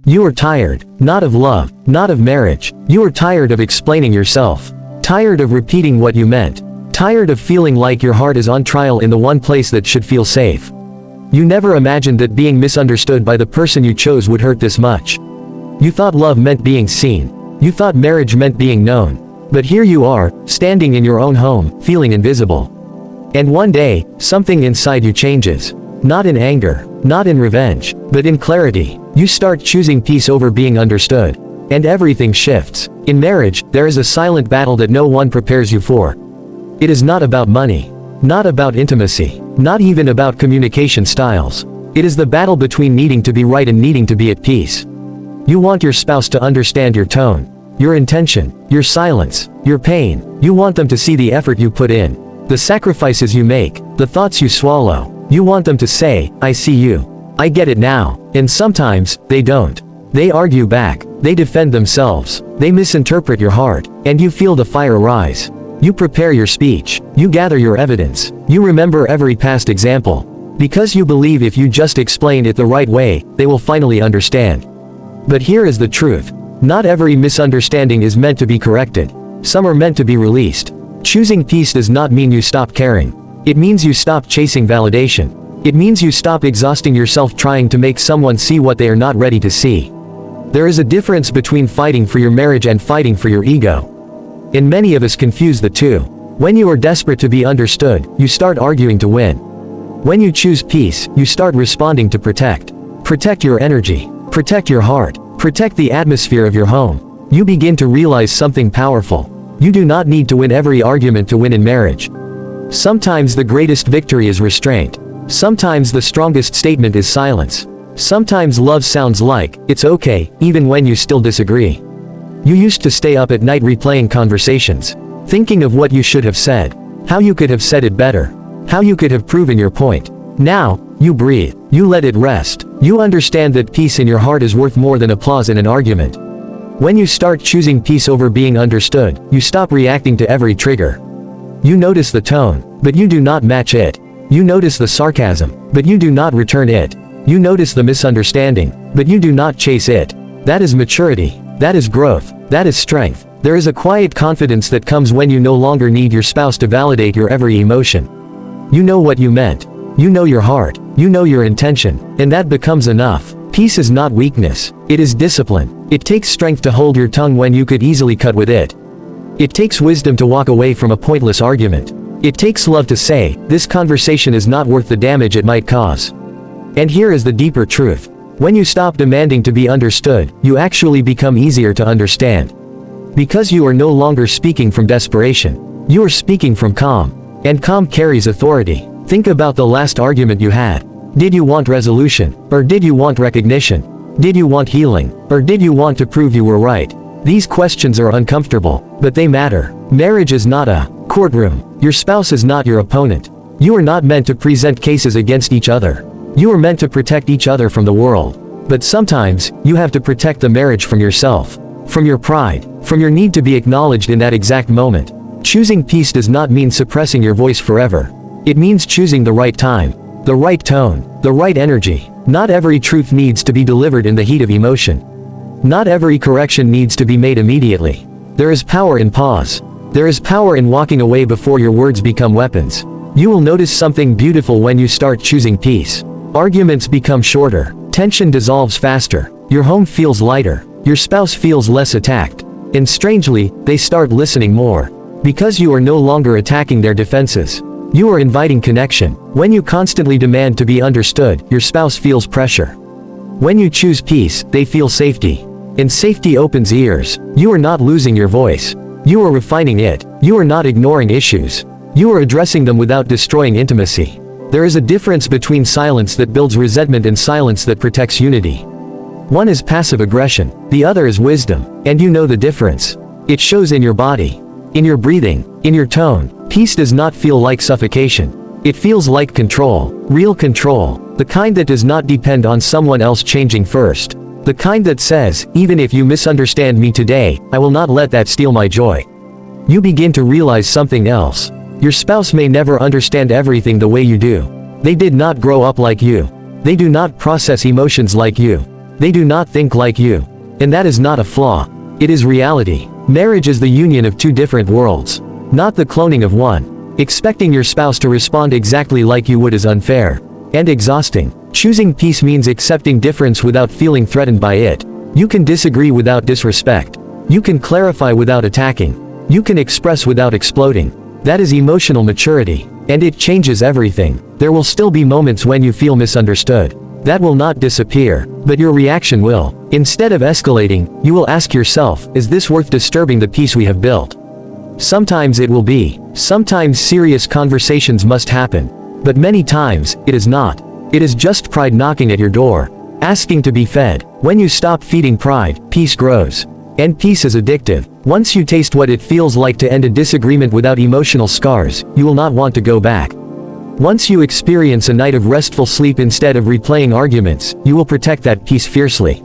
You are tired, not of love, not of marriage. You are tired of explaining yourself. Tired of repeating what you meant. Tired of feeling like your heart is on trial in the one place that should feel safe. You never imagined that being misunderstood by the person you chose would hurt this much. You thought love meant being seen. You thought marriage meant being known. But here you are, standing in your own home, feeling invisible. And one day, something inside you changes. Not in anger, not in revenge, but in clarity. You start choosing peace over being understood. And everything shifts. In marriage, there is a silent battle that no one prepares you for. It is not about money. Not about intimacy. Not even about communication styles. It is the battle between needing to be right and needing to be at peace. You want your spouse to understand your tone, your intention, your silence, your pain. You want them to see the effort you put in, the sacrifices you make, the thoughts you swallow. You want them to say, "I see you. I get it now." And sometimes, they don't. They argue back. They defend themselves. They misinterpret your heart. And you feel the fire rise. You prepare your speech. You gather your evidence. You remember every past example. Because you believe if you just explain it the right way, they will finally understand. But here is the truth. Not every misunderstanding is meant to be corrected. Some are meant to be released. Choosing peace does not mean you stop caring. It means you stop chasing validation. It means you stop exhausting yourself trying to make someone see what they are not ready to see. There is a difference between fighting for your marriage and fighting for your ego. And many of us confuse the two. When you are desperate to be understood, you start arguing to win. When you choose peace, you start responding to protect. Protect your energy. Protect your heart. Protect the atmosphere of your home. You begin to realize something powerful. You do not need to win every argument to win in marriage. Sometimes the greatest victory is restraint. Sometimes the strongest statement is silence. Sometimes love sounds like, "It's okay," even when you still disagree. You used to stay up at night replaying conversations, thinking of what you should have said, how you could have said it better, how you could have proven your point. Now, you breathe. You let it rest. You understand that peace in your heart is worth more than applause in an argument. When you start choosing peace over being understood, you stop reacting to every trigger. You notice the tone, but you do not match it. You notice the sarcasm, but you do not return it. You notice the misunderstanding, but you do not chase it. That is maturity. That is growth. That is strength. There is a quiet confidence that comes when you no longer need your spouse to validate your every emotion. You know what you meant. You know your heart. You know your intention. And that becomes enough. Peace is not weakness. It is discipline. It takes strength to hold your tongue when you could easily cut with it. It takes wisdom to walk away from a pointless argument. It takes love to say, "This conversation is not worth the damage it might cause." And here is the deeper truth. When you stop demanding to be understood, you actually become easier to understand. Because you are no longer speaking from desperation. You are speaking from calm. And calm carries authority. Think about the last argument you had. Did you want resolution? Or did you want recognition? Did you want healing? Or did you want to prove you were right? These questions are uncomfortable, but they matter. Marriage is not a courtroom. Your spouse is not your opponent. You are not meant to present cases against each other. You are meant to protect each other from the world. But sometimes, you have to protect the marriage from yourself. From your pride. From your need to be acknowledged in that exact moment. Choosing peace does not mean suppressing your voice forever. It means choosing the right time. The right tone. The right energy. Not every truth needs to be delivered in the heat of emotion. Not every correction needs to be made immediately. There is power in pause. There is power in walking away before your words become weapons. You will notice something beautiful when you start choosing peace. Arguments become shorter. Tension dissolves faster. Your home feels lighter. Your spouse feels less attacked. And strangely, they start listening more. Because you are no longer attacking their defenses. You are inviting connection. When you constantly demand to be understood, your spouse feels pressure. When you choose peace, they feel safety. And safety opens ears. You are not losing your voice. You are refining it. You are not ignoring issues. You are addressing them without destroying intimacy. There is a difference between silence that builds resentment and silence that protects unity. One is passive aggression, the other is wisdom, and you know the difference. It shows in your body, in your breathing, in your tone. Peace does not feel like suffocation. It feels like control, real control, the kind that does not depend on someone else changing first. The kind that says, even if you misunderstand me today, I will not let that steal my joy. You begin to realize something else. Your spouse may never understand everything the way you do. They did not grow up like you. They do not process emotions like you. They do not think like you. And that is not a flaw. It is reality. Marriage is the union of two different worlds, not the cloning of one. Expecting your spouse to respond exactly like you would is unfair and exhausting. Choosing peace means accepting difference without feeling threatened by it. You can disagree without disrespect. You can clarify without attacking. You can express without exploding. That is emotional maturity, and it changes everything. There will still be moments when you feel misunderstood. That will not disappear, but your reaction will. Instead of escalating, you will ask yourself, is this worth disturbing the peace we have built? Sometimes it will be. Sometimes serious conversations must happen. But many times, it is not. It is just pride knocking at your door, asking to be fed. When you stop feeding pride, peace grows. And peace is addictive. Once you taste what it feels like to end a disagreement without emotional scars, you will not want to go back. Once you experience a night of restful sleep instead of replaying arguments, you will protect that peace fiercely.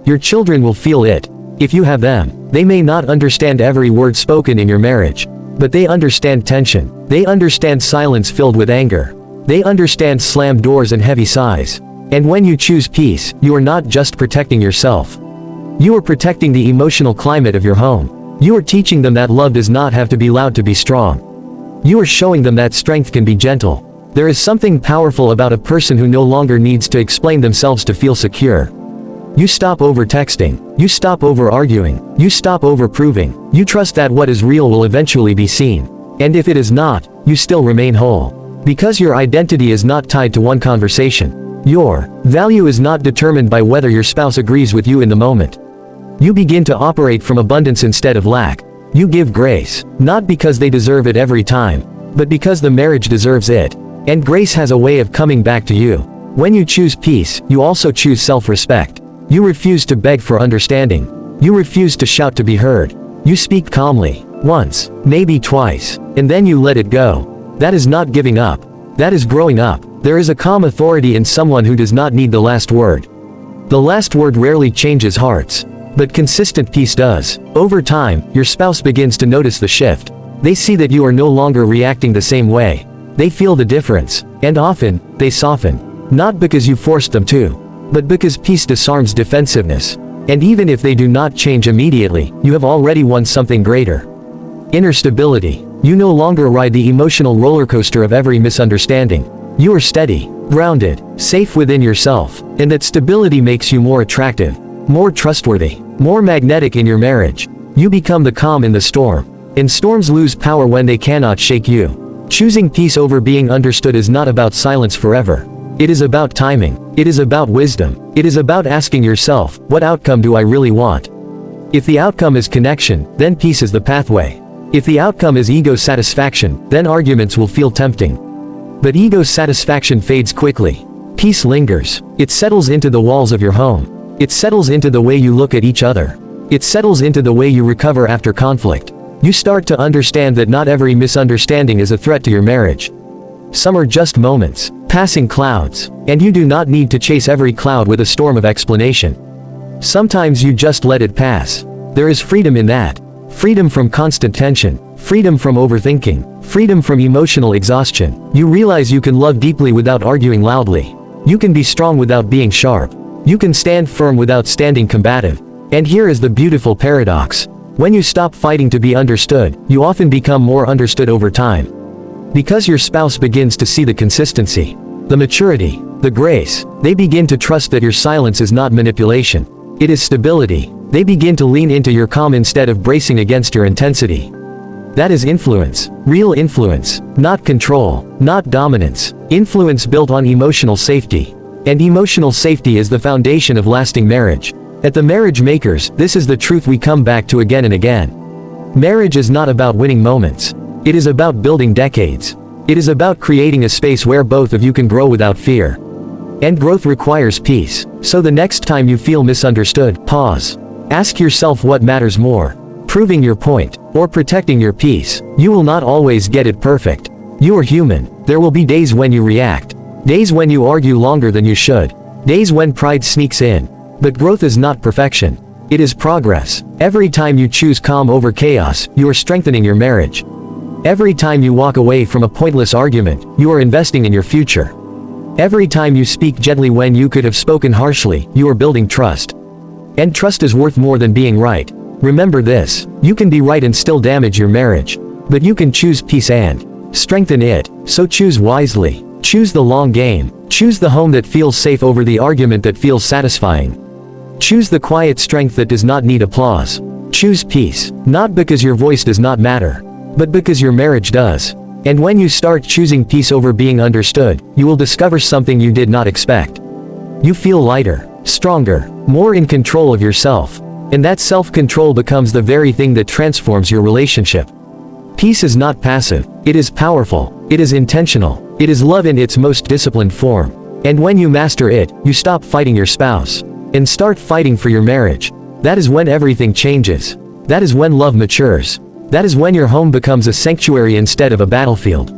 Your children will feel it. If you have them, they may not understand every word spoken in your marriage, but they understand tension. They understand silence filled with anger. They understand slammed doors and heavy sighs. And when you choose peace, you are not just protecting yourself. You are protecting the emotional climate of your home. You are teaching them that love does not have to be loud to be strong. You are showing them that strength can be gentle. There is something powerful about a person who no longer needs to explain themselves to feel secure. You stop over-texting. You stop over-arguing. You stop over-proving. You trust that what is real will eventually be seen. And if it is not, you still remain whole. Because your identity is not tied to one conversation. Your value is not determined by whether your spouse agrees with you in the moment. You begin to operate from abundance instead of lack. You give grace, not because they deserve it every time, but because the marriage deserves it. And grace has a way of coming back to you. When you choose peace, you also choose self-respect. You refuse to beg for understanding. You refuse to shout to be heard. You speak calmly, once, maybe twice, and then you let it go. That is not giving up. That is growing up. There is a calm authority in someone who does not need the last word. The last word rarely changes hearts, but consistent peace does. Over time, your spouse begins to notice the shift. They see that you are no longer reacting the same way. They feel the difference, and often, they soften. Not because you forced them to, but because peace disarms defensiveness. And even if they do not change immediately, you have already won something greater. Inner stability. You no longer ride the emotional roller coaster of every misunderstanding. You are steady, grounded, safe within yourself, and that stability makes you more attractive, more trustworthy, more magnetic in your marriage. You become the calm in the storm, and storms lose power when they cannot shake you. Choosing peace over being understood is not about silence forever. It is about timing. It is about wisdom. It is about asking yourself, what outcome do I really want? If the outcome is connection, then peace is the pathway. If the outcome is ego satisfaction, then arguments will feel tempting. But ego satisfaction fades quickly. Peace lingers. It settles into the walls of your home. It settles into the way you look at each other. It settles into the way you recover after conflict. You start to understand that not every misunderstanding is a threat to your marriage. Some are just moments, passing clouds, and you do not need to chase every cloud with a storm of explanation. Sometimes you just let it pass. There is freedom in that. Freedom from constant tension. Freedom from overthinking. Freedom from emotional exhaustion. You realize you can love deeply without arguing loudly. You can be strong without being sharp. You can stand firm without standing combative. And here is the beautiful paradox. When you stop fighting to be understood, you often become more understood over time. Because your spouse begins to see the consistency, the maturity, the grace, they begin to trust that your silence is not manipulation. It is stability. They begin to lean into your calm instead of bracing against your intensity. That is influence. Real influence. Not control. Not dominance. Influence built on emotional safety. And emotional safety is the foundation of lasting marriage. At the Marriage Makers, this is the truth we come back to again and again. Marriage is not about winning moments. It is about building decades. It is about creating a space where both of you can grow without fear. And growth requires peace. So the next time you feel misunderstood, pause. Ask yourself what matters more, proving your point, or protecting your peace. You will not always get it perfect. You are human. There will be days when you react. Days when you argue longer than you should. Days when pride sneaks in. But growth is not perfection. It is progress. Every time you choose calm over chaos, you are strengthening your marriage. Every time you walk away from a pointless argument, you are investing in your future. Every time you speak gently when you could have spoken harshly, you are building trust. And trust is worth more than being right. Remember this: you can be right and still damage your marriage. But you can choose peace and strengthen it. So choose wisely. Choose the long game. Choose the home that feels safe over the argument that feels satisfying. Choose the quiet strength that does not need applause. Choose peace, not because your voice does not matter, but because your marriage does. And when you start choosing peace over being understood, you will discover something you did not expect. You feel lighter, stronger, more in control of yourself. And that self-control becomes the very thing that transforms your relationship. Peace is not passive, it is powerful, it is intentional, it is love in its most disciplined form. And when you master it, you stop fighting your spouse and start fighting for your marriage. That is when everything changes. That is when love matures. That is when your home becomes a sanctuary instead of a battlefield.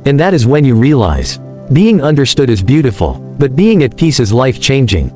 And that is when you realize, being understood is beautiful, but being at peace is life-changing.